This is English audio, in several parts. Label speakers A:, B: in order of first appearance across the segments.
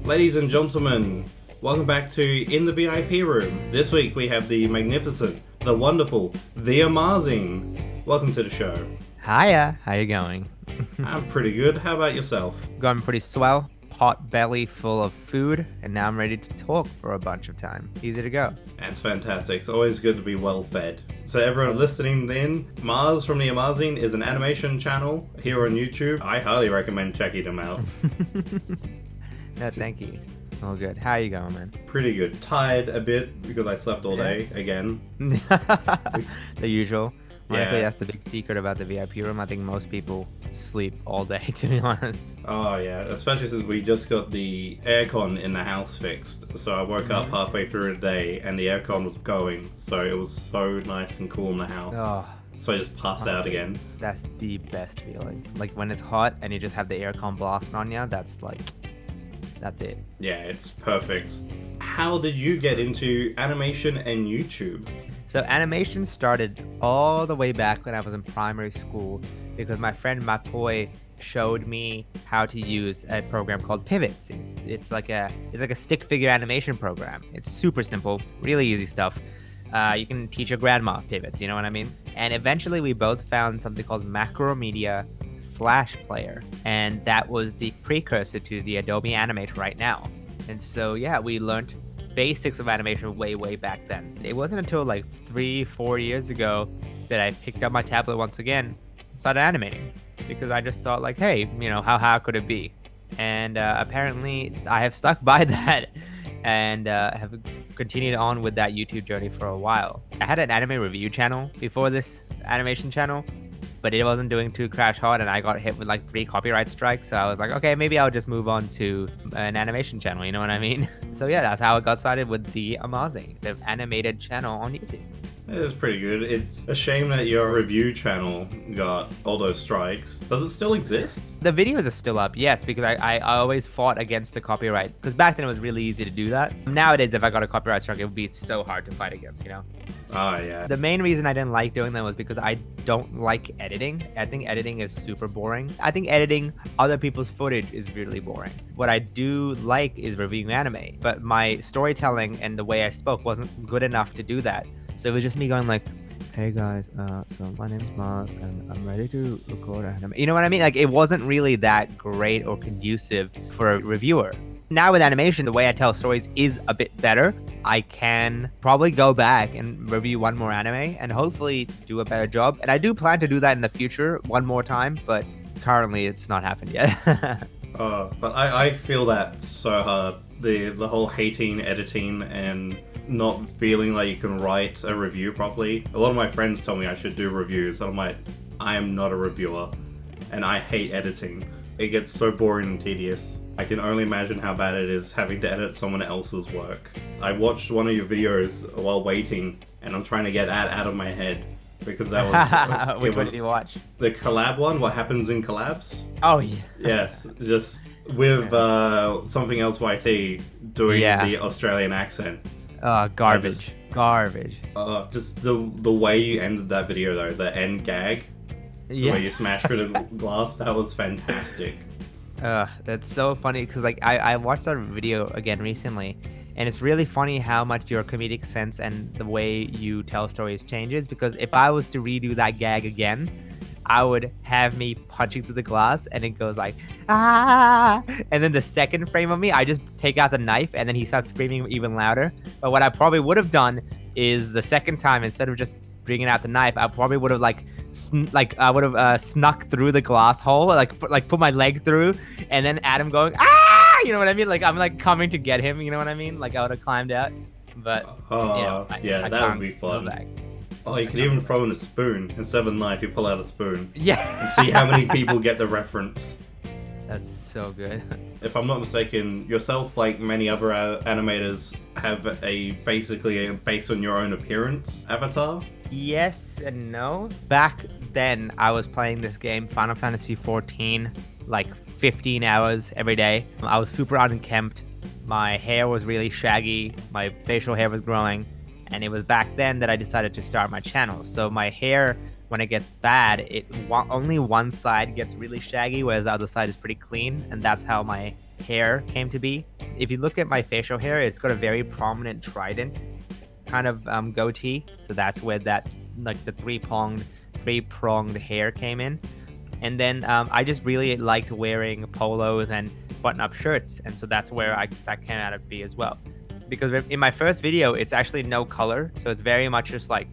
A: Ladies and gentlemen, welcome back to In the VIP Room. This week we have the magnificent, the wonderful, TheAMaazing. Welcome to the show.
B: Hiya, how you going?
A: I'm pretty good. How about yourself?
B: Going pretty swell, pot belly full of food, and now I'm ready to talk for a bunch of time. Easy to go.
A: That's fantastic. It's always good to be well fed. So everyone listening in, Maaz from TheAMaazing is an animation channel here on YouTube. I highly recommend checking them out.
B: No, thank you. All good. How you going, man?
A: Pretty good. Tired a bit because I slept all day again.
B: The usual. Honestly,
A: Yeah.
B: that's the big secret about the VIP room. I think most people sleep all day, to be honest.
A: Oh yeah, especially since we just got the aircon in the house fixed. So I woke up halfway through the day and the aircon was going. So it was so nice and cool in the house.
B: Oh,
A: So I just passed out again.
B: that's the best feeling. Like when it's hot and you just have the aircon blasting on you, that's it.
A: Yeah, it's perfect. How did you get into animation and YouTube?
B: So animation started all the way back when I was in primary school because my friend Matoy showed me how to use a program called Pivots. It's like a stick figure animation program. It's super simple, really easy stuff. You can teach your grandma pivots, you know what I mean? And eventually we both found something called Macromedia Flash Player, and that was the precursor to the Adobe Animator right now. And so yeah, we learned basics of animation way back then. It wasn't until like 3-4 years ago that I picked up my tablet once again, started animating, because I just thought like, hey, you know, how could it be? And apparently I have stuck by that and have continued on with that YouTube journey for a while. I had an anime review channel before this animation channel, but it wasn't doing too crash hard, and I got hit with like 3 copyright strikes. So I was like, okay, maybe I'll just move on to an animation channel, you know what I mean? So yeah, that's how it got started with TheAMaazing, the animated channel on YouTube.
A: It is pretty good. It's a shame that your review channel got all those strikes. Does it still exist?
B: The videos are still up, yes, because I always fought against the copyright, because back then it was really easy to do that. Nowadays, if I got a copyright strike, it would be so hard to fight against, you know?
A: Ah, yeah.
B: The main reason I didn't like doing them was because I don't like editing. I think editing is super boring. I think editing other people's footage is really boring. What I do like is reviewing anime, but my storytelling and the way I spoke wasn't good enough to do that. So it was just me going like, hey guys, so my name's Maaz and I'm ready to record anime. You know what I mean? Like it wasn't really that great or conducive for a reviewer. Now with animation, the way I tell stories is a bit better. I can probably go back and review one more anime and hopefully do a better job. And I do plan to do that in the future one more time, but currently it's not happened yet.
A: But I feel that so hard. The whole hating editing and not feeling like you can write a review properly. A lot of my friends tell me I should do reviews, and I'm like, I am not a reviewer, and I hate editing. It gets so boring and tedious. I can only imagine how bad it is having to edit someone else's work. I watched one of your videos while waiting, and I'm trying to get that out of my head, because that was
B: Which one did you watch?
A: The collab one, what happens in collabs.
B: Oh yeah.
A: Yes, just with something else YT doing the Australian accent.
B: Garbage. Garbage.
A: Just the way you ended that video though, the end gag, the way you smashed through the glass, that was fantastic.
B: That's so funny because like I watched that video again recently, and it's really funny how much your comedic sense and the way you tell stories changes, because if I was to redo that gag again, I would have me punching through the glass and it goes like, ah, and then the second frame of me, I just take out the knife and then he starts screaming even louder. But what I probably would have done is the second time, instead of just bringing out the knife, I probably would have snuck through the glass hole, like put my leg through, and then Adam going, ah, you know what I mean? Like I'm like coming to get him, you know what I mean? Like I would have climbed out, but you know, I
A: that would be fun. Oh, you could even throw in a spoon. Instead of a knife, you pull out a spoon.
B: Yeah.
A: And see how many people get the reference.
B: That's so good.
A: If I'm not mistaken, yourself, like many other animators, have basically a based on your own appearance avatar.
B: Yes and no. Back then, I was playing this game, Final Fantasy XIV, like 15 hours every day. I was super unkempt. My hair was really shaggy. My facial hair was growing. And it was back then that I decided to start my channel. So my hair, when it gets bad, only one side gets really shaggy, whereas the other side is pretty clean. And that's how my hair came to be. If you look at my facial hair, it's got a very prominent trident kind of goatee. So that's where that like the three-pronged hair came in. And then I just really liked wearing polos and button-up shirts, and so that's where that came out of be as well. Because in my first video, it's actually no color, so it's very much just like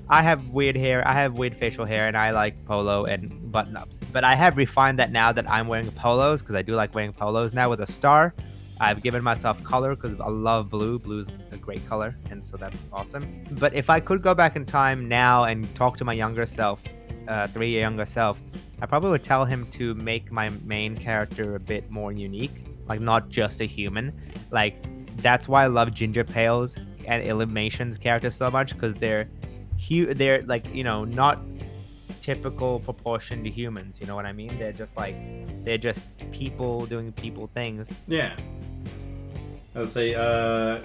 B: I have weird hair, I have weird facial hair, and I like polo and button-ups. But I have refined that now that I'm wearing polos, because I do like wearing polos now with a star. I've given myself color because I love blue. Blue's a great color, and so that's awesome. But if I could go back in time now and talk to my younger self, 3-year younger self, I probably would tell him to make my main character a bit more unique, like not just a human. Like that's why I love Ginger Pale's and Illumination's characters so much, because they're like, you know, not typical proportion to humans. You know what I mean? They're just people doing people things.
A: Yeah. I'd say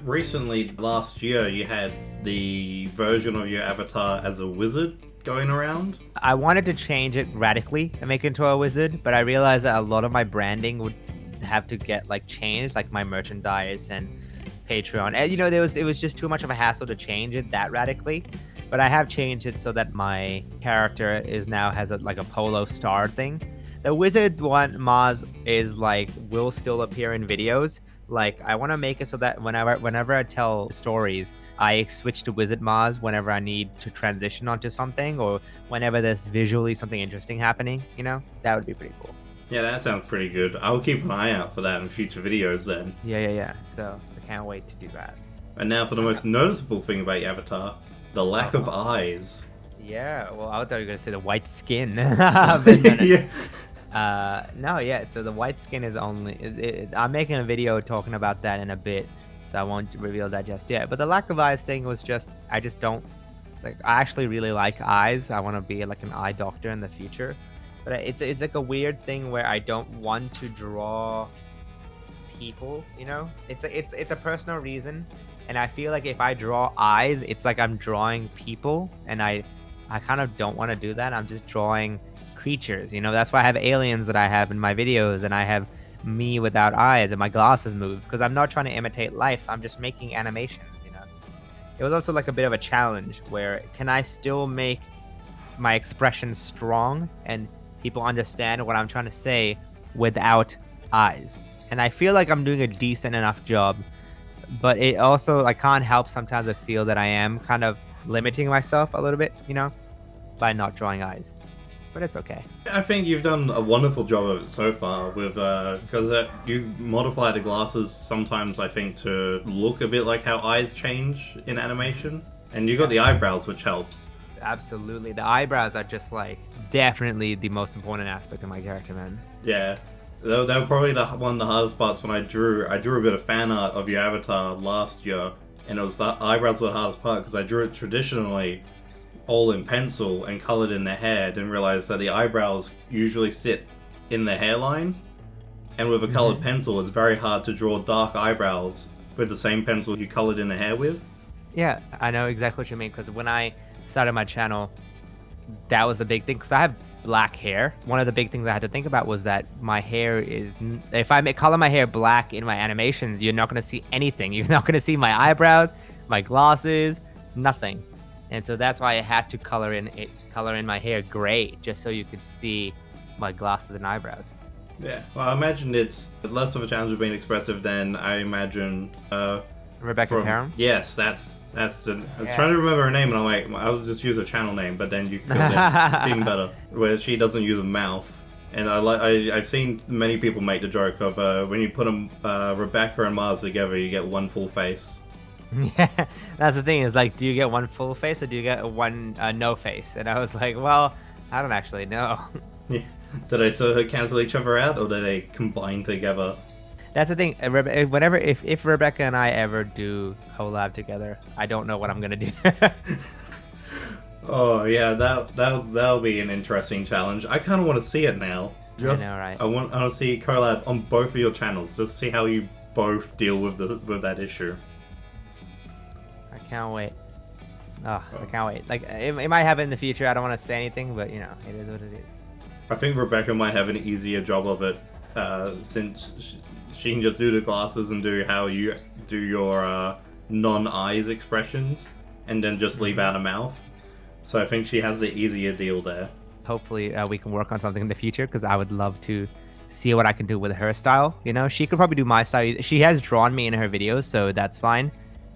A: recently, last year, you had the version of your avatar as a wizard going around.
B: I wanted to change it radically and make it into a wizard, but I realized that a lot of my branding would have to get like changed, like my merchandise and Patron. And you know, it was just too much of a hassle to change it that radically. But I have changed it so that my character now has like a polo star thing. The wizard one, Maaz, is like will still appear in videos. Like I want to make it so that whenever I tell stories, I switch to Wizard Maaz whenever I need to transition onto something, or whenever there's visually something interesting happening. You know, that would be pretty cool.
A: Yeah, that sounds pretty good. I'll keep an eye out for that in future videos then.
B: Yeah. So I can't wait to do that.
A: And now for the most noticeable thing about your avatar, the lack of eyes.
B: Yeah, well, I thought you were gonna say the white skin.
A: Yeah.
B: So the white skin is only. I'm making a video talking about that in a bit, so I won't reveal that just yet. But the lack of eyes thing was just, I just don't like. I actually really like eyes. I want to be like an eye doctor in the future, but it's like a weird thing where I don't want to draw people. You know, it's a personal reason, and I feel like if I draw eyes, it's like I'm drawing people, and I kind of don't want to do that. I'm just drawing creatures, you know. That's why I have aliens that I have in my videos, and I have me without eyes and my glasses move, because I'm not trying to imitate life. I'm just making animations, you know. It was also like a bit of a challenge where can I still make my expression strong and people understand what I'm trying to say without eyes. And I feel like I'm doing a decent enough job, but it also, I can't help sometimes I feel that I am kind of limiting myself a little bit, you know, by not drawing eyes. But it's okay.
A: I think you've done a wonderful job of it so far with because you modify the glasses sometimes, I think, to look a bit like how eyes change in animation, and you got the eyebrows, which helps.
B: Absolutely, the eyebrows are just like definitely the most important aspect of my character, man.
A: Yeah, they were probably one of the hardest parts when I drew a bit of fan art of your avatar last year, and it was the eyebrows were the hardest part because I drew it traditionally all in pencil and colored in the hair. Didn't realize that the eyebrows usually sit in the hairline, and with a colored pencil it's very hard to draw dark eyebrows with the same pencil you colored in the hair with.
B: Yeah, I know exactly what you mean, because when I started my channel, that was the big thing, because I have black hair. One of the big things I had to think about was that my hair is, if I color my hair black in my animations, you're not going to see anything. You're not going to see my eyebrows, my glasses, nothing. And so that's why I had to color in my hair gray, just so you could see my glasses and eyebrows.
A: Yeah, well, I imagine it's less of a challenge of being expressive than I imagine.
B: Rebecca Perrin?
A: Yes, that's. I was trying to remember her name, and I'm like, I'll just use a channel name, but then you killed it. It's even better. Where she doesn't use a mouth, and I've seen many people make the joke of when you put Rebecca and Maaz together, you get one full face.
B: Yeah, that's the thing, is like, do you get one full face or do you get one no face? And I was like, well, I don't actually know.
A: Yeah. Did they sort of cancel each other out, or did they combine together?
B: That's the thing. Whenever, if Rebecca and I ever do collab together, I don't know what I'm gonna do.
A: Oh yeah, that'll be an interesting challenge. I kind of want to see it now.
B: I know, right?
A: I want to see collab on both of your channels, just see how you both deal with that issue.
B: I can't wait. Oh, I can't wait. Like, it might happen in the future. I don't want to say anything, but you know, it is what it is.
A: I think Rebecca might have an easier job of it since she can just do the glasses and do how you do your non-eyes expressions, and then just leave out a mouth. So I think she has the easier deal there.
B: Hopefully we can work on something in the future, because I would love to see what I can do with her style. You know, she could probably do my style. She has drawn me in her videos, so that's fine.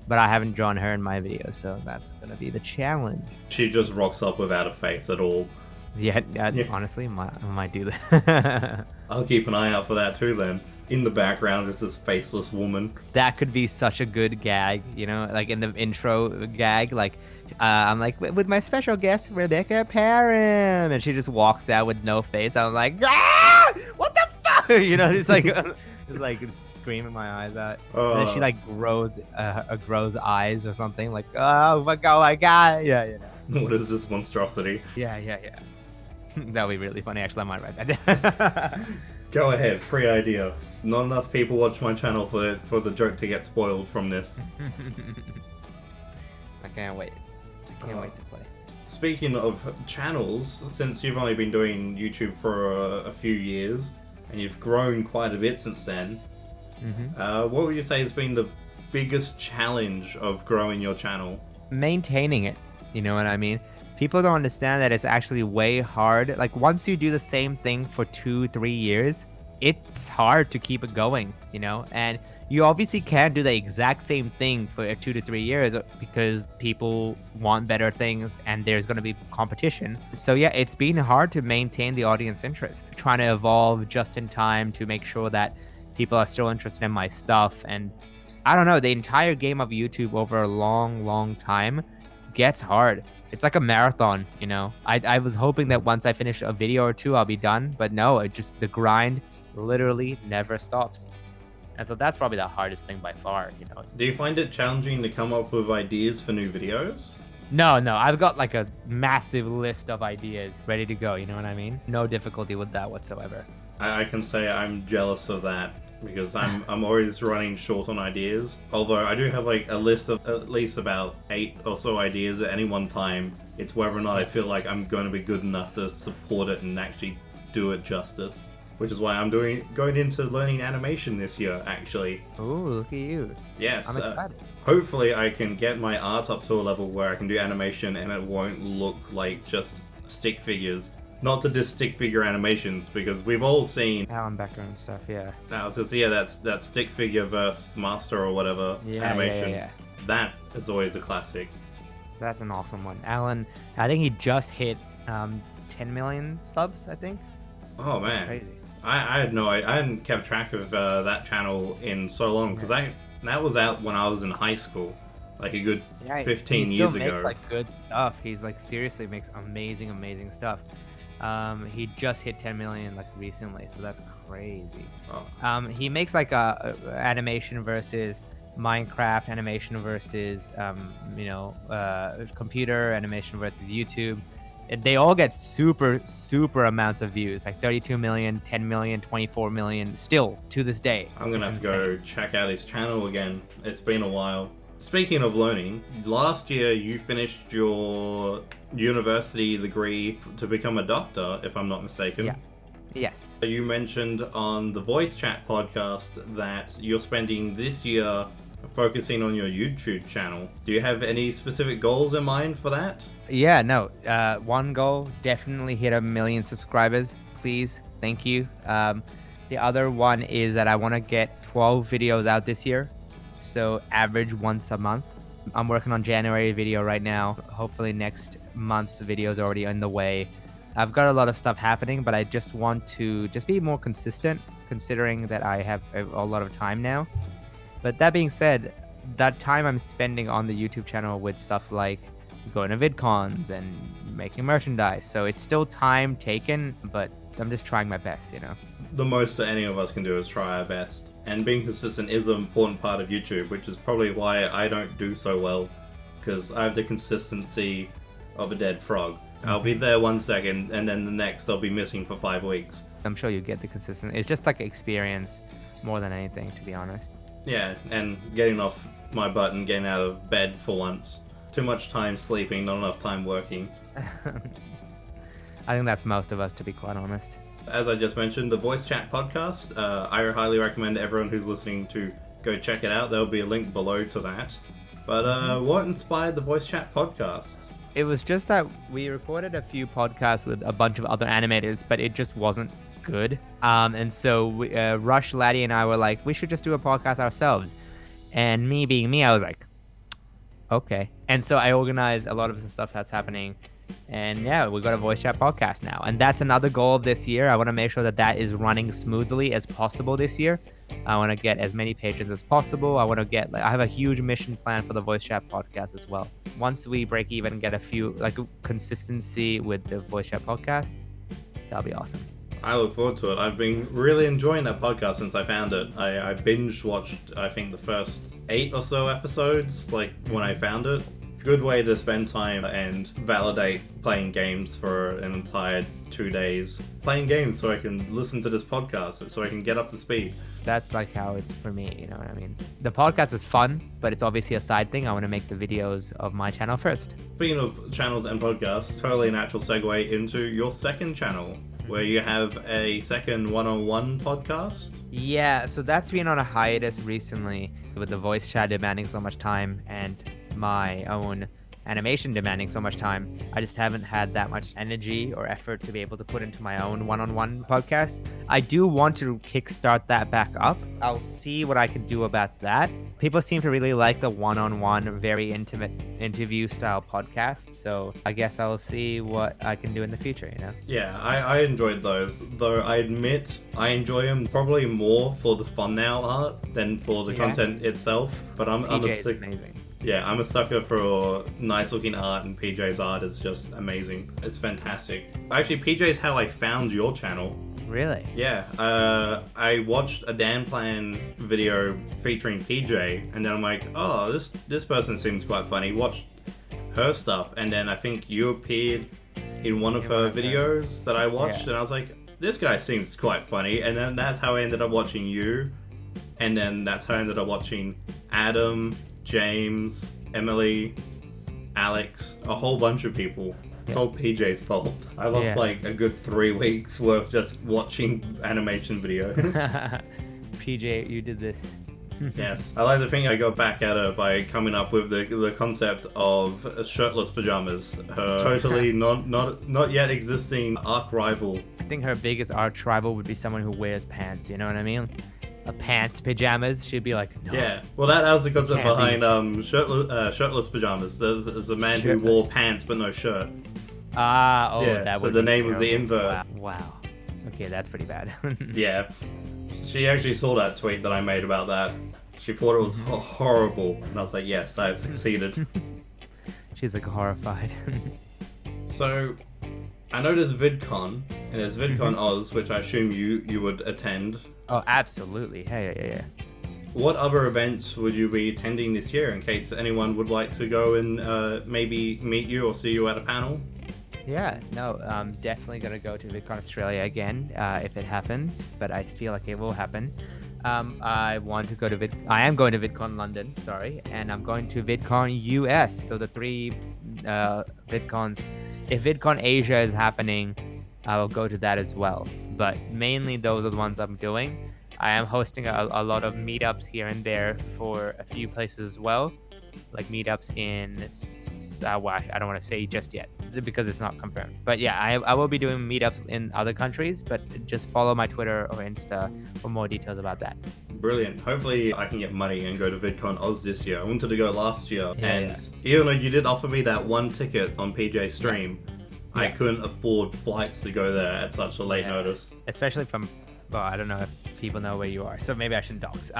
B: But I haven't drawn her in my videos, so that's gonna be the challenge.
A: She just rocks up without a face at all.
B: Yeah. Honestly, I might do that.
A: I'll keep an eye out for that too then. In the background is this faceless woman.
B: That could be such a good gag, you know, like in the intro gag, like I'm like, with my special guest Rebecca Perrin, and she just walks out with no face. I'm like, ah! What the fuck? You know, just like screaming my eyes out. And then she like grows eyes or something, like, oh my god, yeah, you know.
A: What is this monstrosity?
B: Yeah. That would be really funny. Actually, I might write that down.
A: Go ahead, free idea. Not enough people watch my channel for the joke to get spoiled from this.
B: I can't wait. I can't wait to play.
A: Speaking of channels, since you've only been doing YouTube for a few years, and you've grown quite a bit since then, what would you say has been the biggest challenge of growing your channel?
B: Maintaining it, you know what I mean? People don't understand that it's actually way hard. Like, once you do the same thing for 2-3 years, it's hard to keep it going, you know? And you obviously can't do the exact same thing for 2 to 3 years, because people want better things and there's going to be competition. So yeah, it's been hard to maintain the audience interest, trying to evolve just in time to make sure that people are still interested in my stuff. And I don't know, the entire game of YouTube over a long time gets hard. It's like a marathon, you know? I was hoping that once I finish a video or two, I'll be done, but no, the grind literally never stops. And so that's probably the hardest thing by far, you know.
A: Do you find it challenging to come up with ideas for new videos?
B: No, I've got like a massive list of ideas ready to go, you know what I mean? No difficulty with that whatsoever.
A: I can say I'm jealous of that, because I'm always running short on ideas. Although I do have like a list of at least about 8 or so ideas at any one time. It's whether or not I feel like I'm going to be good enough to support it and actually do it justice. Which is why I'm going into learning animation this year, actually.
B: Ooh, look at you.
A: Yes.
B: I'm excited.
A: Hopefully I can get my art up to a level where I can do animation and it won't look like just stick figures. Not to just stick figure animations, because we've all seen
B: Alan Becker and stuff, yeah.
A: I was just, that stick figure versus master or whatever animation.
B: Yeah.
A: That is always a classic.
B: That's an awesome one. Alan, I think he just hit 10 million subs, I think.
A: Oh man.
B: That's crazy.
A: I hadn't kept track of that channel in so long, because that was out when I was in high school, like a good 15 years ago. He
B: makes like good stuff. He's like seriously makes amazing stuff. He just hit 10 million like recently, so that's crazy.
A: Oh.
B: He makes like a animation versus Minecraft, animation versus computer animation versus YouTube. They all get super amounts of views, like 32 million, 10 million, 24 million, still to this day.
A: I'm gonna have to go check out his channel again. It's been a while. Speaking of learning, last year you finished your university degree to become a doctor, if I'm not mistaken.
B: Yeah. Yes.
A: You mentioned on the Voice Chat podcast that you're spending this year focusing on your YouTube channel. Do you have any specific goals in mind for that?
B: Yeah, no. One goal, definitely hit 1 million subscribers, please. Thank you. The other one is that I want to get 12 videos out this year, so average once a month. I'm working on January video right now. Hopefully next month's video is already on the way. I've got a lot of stuff happening, but I just want to be more consistent, considering that I have a lot of time now. But that being said, that time I'm spending on the YouTube channel with stuff like going to VidCons and making merchandise, so it's still time taken, but I'm just trying my best, you know.
A: The most that any of us can do is try our best, and being consistent is an important part of YouTube, which is probably why I don't do so well, because I have the consistency of a dead frog. I'll be there 1 second, and then the next I'll be missing for 5 weeks.
B: I'm sure you get the consistency. It's just like experience more than anything, to be honest.
A: Yeah, and getting off my butt and getting out of bed for once. Too much time sleeping, not enough time working.
B: I think that's most of us, to be quite honest.
A: As I just mentioned, the Voice Chat podcast, I highly recommend everyone who's listening to go check it out. There'll be a link below to that. But what inspired the Voice Chat podcast?
B: It was just that we recorded a few podcasts with a bunch of other animators, but it just wasn't good. And so Rush, Laddie, and I were like, we should just do a podcast ourselves. And me being me, I was like, okay. And so I organized a lot of the stuff that's happening. And yeah, we got a Voice Chat podcast now. And that's another goal of this year. I want to make sure that that is running smoothly as possible this year. I want to get as many pages as possible. I have a huge mission plan for the Voice Chat podcast as well. Once we break even and get a few, consistency with the Voice Chat podcast, that'll be awesome.
A: I look forward to it. I've been really enjoying that podcast since I found it. I binge watched, I think, the first 8 or so episodes, when I found it. Good way to spend time and validate playing games for an entire 2 days. Playing games so I can listen to this podcast, so I can get up to speed.
B: That's how it's for me, you know what I mean? The podcast is fun, but it's obviously a side thing. I want to make the videos of my channel first.
A: Speaking of channels and podcasts, totally a natural segue into your second channel, where you have a second one-on-one podcast.
B: Yeah, so that's been on a hiatus recently with the voice chat demanding so much time and my own animation demanding so much time. I just haven't had that much energy or effort to be able to put into my own one-on-one podcast. I do want to kickstart that back up. I'll see what I can do about that. People seem to really like the one-on-one, very intimate interview style podcast, so I guess I'll see what I can do in the future, you know?
A: Yeah, I enjoyed those, though I admit I enjoy them probably more for the fun now art than for the content itself, but I'm
B: amazing.
A: Yeah, I'm a sucker for nice looking art, and PJ's art is just amazing. It's fantastic. Actually, PJ's how I found your channel.
B: Really?
A: Yeah, I watched a Dan Plan video featuring PJ, and then I'm like, oh, this person seems quite funny. Watched her stuff, and then I think you appeared in one of her videos that I watched, and I was like, this guy seems quite funny, and then that's how I ended up watching you, and then that's how I ended up watching Adam, James, Emily, Alex, a whole bunch of people. It's all PJ's fault. I lost a good 3 weeks worth just watching animation videos.
B: PJ, you did this.
A: Yes. I like to think I got back at her by coming up with the concept of shirtless pajamas. Her totally not yet existing arch rival.
B: I think her biggest arch rival would be someone who wears pants, you know what I mean? Pants pajamas, she'd be like, no.
A: Yeah, well, that was the concept behind shirtless pajamas. There's a man who wore pants but no shirt.
B: That
A: so the name was the invert.
B: Wow. Okay, that's pretty bad.
A: Yeah, she actually saw that tweet that I made about that. She thought it was horrible, and I was like, yes, I have succeeded.
B: She's horrified.
A: So, I know there's VidCon, and there's VidCon Oz, which I assume you would attend.
B: Oh, absolutely. Yeah.
A: What other events would you be attending this year in case anyone would like to go and maybe meet you or see you at a panel?
B: Yeah, no, I'm definitely going to go to VidCon Australia again if it happens, but I feel like it will happen. I am going to VidCon London, and I'm going to VidCon US, so the 3 VidCons. If VidCon Asia is happening, I will go to that as well, but mainly those are the ones I'm doing. I am hosting a lot of meetups here and there for a few places as well, like meetups in, I don't want to say just yet because it's not confirmed. But yeah, I will be doing meetups in other countries, but just follow my Twitter or Insta for more details about that.
A: Brilliant. Hopefully I can get money and go to VidCon Oz this year. I wanted to go last year, even though you did offer me that one ticket on PJ's stream, I couldn't afford flights to go there at such a late notice.
B: Especially from, well, I don't know if people know where you are, so maybe I shouldn't dox.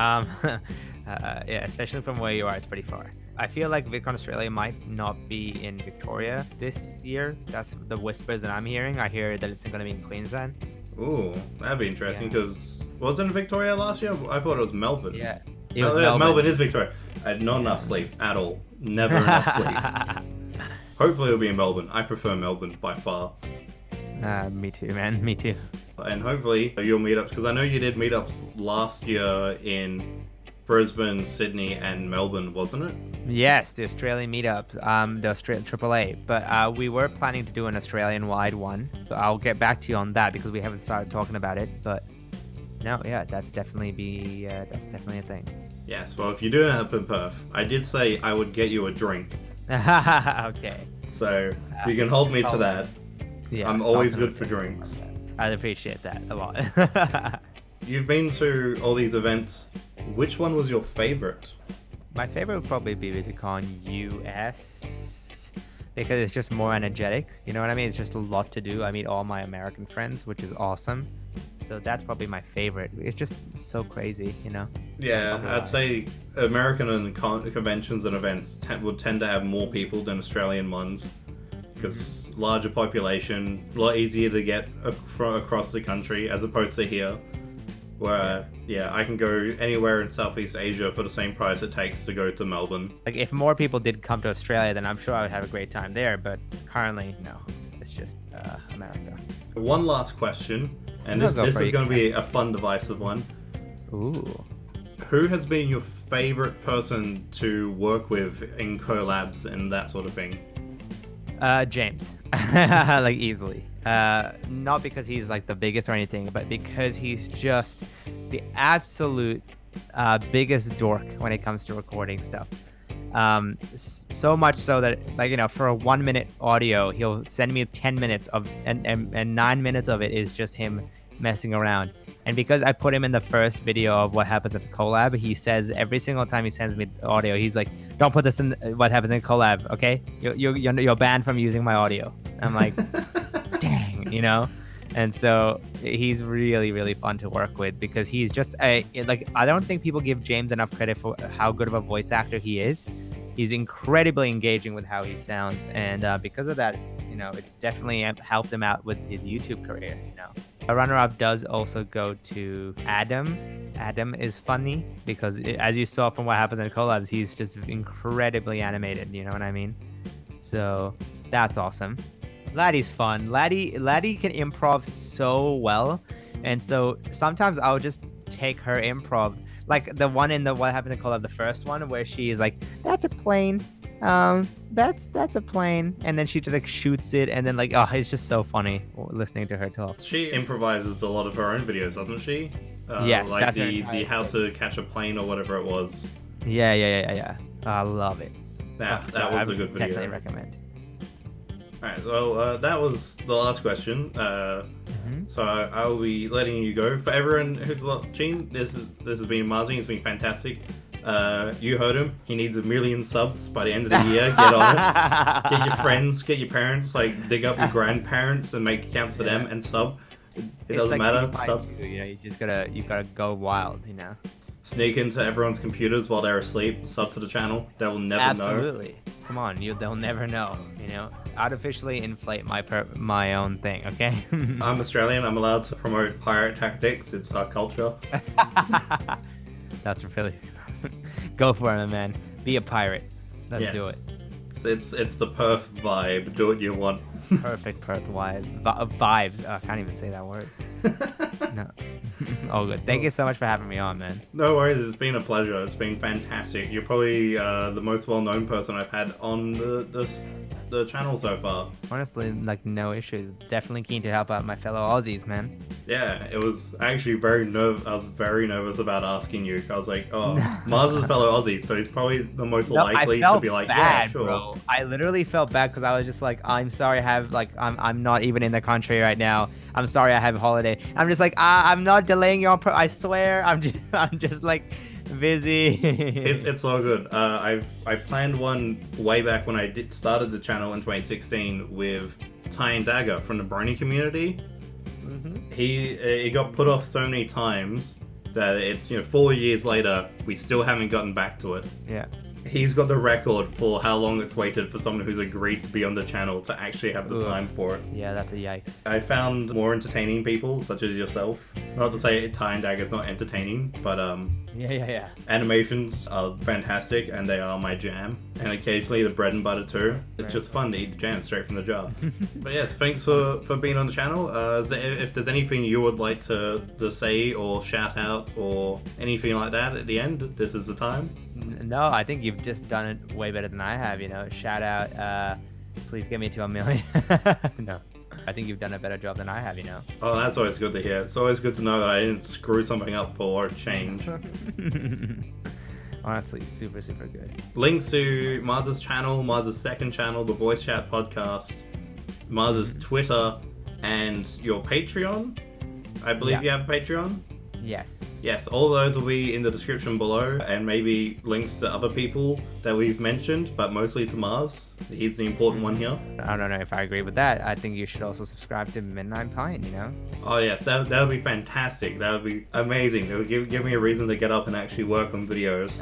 B: Especially from where you are, it's pretty far. I feel like VidCon Australia might not be in Victoria this year. That's the whispers that I'm hearing. I hear that it's going to be in Queensland.
A: Ooh, that'd be interesting because wasn't Victoria last year? I thought it was Melbourne.
B: Yeah, it was Melbourne.
A: Melbourne is Victoria. I had not enough sleep at all. Never enough sleep. Hopefully it'll be in Melbourne. I prefer Melbourne by far.
B: Me too, man. Me too.
A: And hopefully you'll meet up, because I know you did meetups last year in Brisbane, Sydney, and Melbourne, wasn't it?
B: Yes, the Australian meetup, the Australian AAA. But we were planning to do an Australian-wide one. So I'll get back to you on that because we haven't started talking about it. But no, yeah, that's definitely a thing.
A: Yes, well, if you're doing it up in Perth, I did say I would get you a drink.
B: Okay.
A: So you can hold me to that.
B: Yeah,
A: I'm always good for drinks.
B: I'd appreciate that a lot.
A: You've been to all these events. Which one was your favorite?
B: My favorite would probably be VidCon US because it's just more energetic. You know what I mean? It's just a lot to do. I meet all my American friends, which is awesome. So that's probably my favorite. It's just so crazy, you know?
A: Yeah, I'd say American and conventions and events would tend to have more people than Australian ones because larger population, a lot easier to get across the country as opposed to here. Where, yeah, I can go anywhere in Southeast Asia for the same price it takes to go to Melbourne.
B: Like, if more people did come to Australia, then I'm sure I would have a great time there. But currently, no. It's just America.
A: One last question, and this is going to be a fun, divisive one.
B: Ooh.
A: Who has been your favorite person to work with in collabs and that sort of thing?
B: James. Like, easily. Not because he's like the biggest or anything, but because he's just the absolute biggest dork when it comes to recording stuff. So much so that, like, you know, for a 1 minute audio, he'll send me 10 minutes of and 9 minutes of it is just him messing around. And because I put him in the first video of what happens at the collab, he says every single time he sends me the audio, he's like, "Don't put this in what happens in collab, okay? You're banned from using my audio." I'm like, dang, you know. And so he's really, really fun to work with because he's just I don't think people give James enough credit for how good of a voice actor he is. He's incredibly engaging with how he sounds, and because of that, you know, it's definitely helped him out with his YouTube career. You know, a runner-up does also go to Adam. Adam is funny because, as you saw from what happens in collabs, he's just incredibly animated. You know what I mean? So that's awesome. Laddie's fun. Laddie can improv so well, and so sometimes I'll just take her improv, like the one in the What Happened to Collab, the first one, where she is like, "That's a plane, that's a plane," and then she just like shoots it, and then like, oh, it's just so funny listening to her talk.
A: She improvises a lot of her own videos, doesn't she?
B: Yes,
A: like
B: that's
A: the How to Catch a Plane or whatever it was.
B: Yeah. I love it.
A: That was a good video.
B: Definitely recommend.
A: Alright, well, that was the last question. So I'll be letting you go. For everyone who's watching, this has been amazing. It's been fantastic. You heard him. He needs 1 million subs by the end of the year. Get on it. Get your friends, get your parents, like dig up your grandparents and make accounts for them and sub. It doesn't matter. Subs.
B: You know, you gotta go wild. You know.
A: Sneak into everyone's computers while they're asleep. Sub to the channel. They will never know.
B: Absolutely. Come on, they'll never know. You know, artificially inflate my own thing. Okay.
A: I'm Australian. I'm allowed to promote pirate tactics. It's our culture.
B: That's really go for it, man. Be a pirate. Let's do it.
A: It's the Perth vibe. Do what you want.
B: Perfect Perth vibes. I can't even say that word. No. Oh, good. Thank you so much for having me on, man.
A: No worries. It's been a pleasure. It's been fantastic. You're probably the most well-known person I've had on the channel so far.
B: Honestly, like, no issues. Definitely keen to help out my fellow Aussies, man.
A: Yeah, it was actually I was very nervous about asking you. I was like, oh, Maaz is a fellow Aussie, so he's probably the most likely to be like, yeah, sure. Bro.
B: I literally felt bad because I was just like, I'm sorry, I'm not even in the country right now. I'm sorry, I have a holiday. I'm just like, I'm not delaying you on. I swear, I'm just like busy.
A: It's all good. I planned one way back when I started the channel in 2016 with Ty and Dagger from the Brony community. Mm-hmm. He got put off so many times that it's 4 years later we still haven't gotten back to it.
B: Yeah.
A: He's got the record for how long it's waited for someone who's agreed to be on the channel to actually have the time for it.
B: Yeah, that's a yikes.
A: I found more entertaining people, such as yourself. Not to say Tie and Dagger's not entertaining, but
B: Yeah.
A: animations are fantastic and they are my jam. And occasionally the bread and butter too. It's just fun to eat the jam straight from the jar. But yes, thanks for being on the channel. If there's anything you would like to say or shout out or anything like that at the end, this is the time.
B: No, I think you've just done it way better than I have, you know. Shout out, please get me to 1 million. No, I think you've done a better job than I have, you know.
A: Oh, that's always good to hear. It's always good to know that I didn't screw something up for a change.
B: Honestly, super good.
A: Links to Maaz's channel, Maaz's second channel, the Voice Chat podcast, Maaz's Twitter, and your Patreon. I believe you have a Patreon?
B: Yes.
A: Yes, all those will be in the description below, and maybe links to other people that we've mentioned, but mostly to Maaz. He's the important one here.
B: I don't know if I agree with that. I think you should also subscribe to Midnight Pint, you know?
A: Oh yes, that would be fantastic. That would be amazing. It would give me a reason to get up and actually work on videos.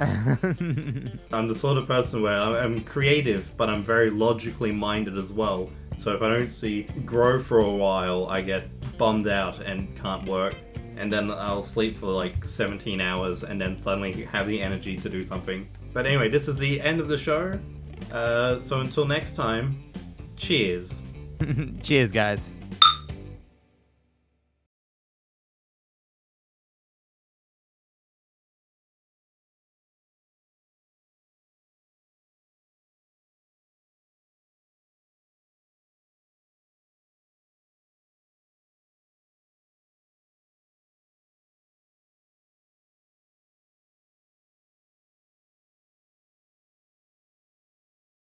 A: I'm the sort of person where I'm creative, but I'm very logically minded as well. So if I don't see grow for a while, I get bummed out and can't work. And then I'll sleep for like 17 hours and then suddenly have the energy to do something. But anyway, this is the end of the show. So until next time, cheers.
B: Cheers, guys.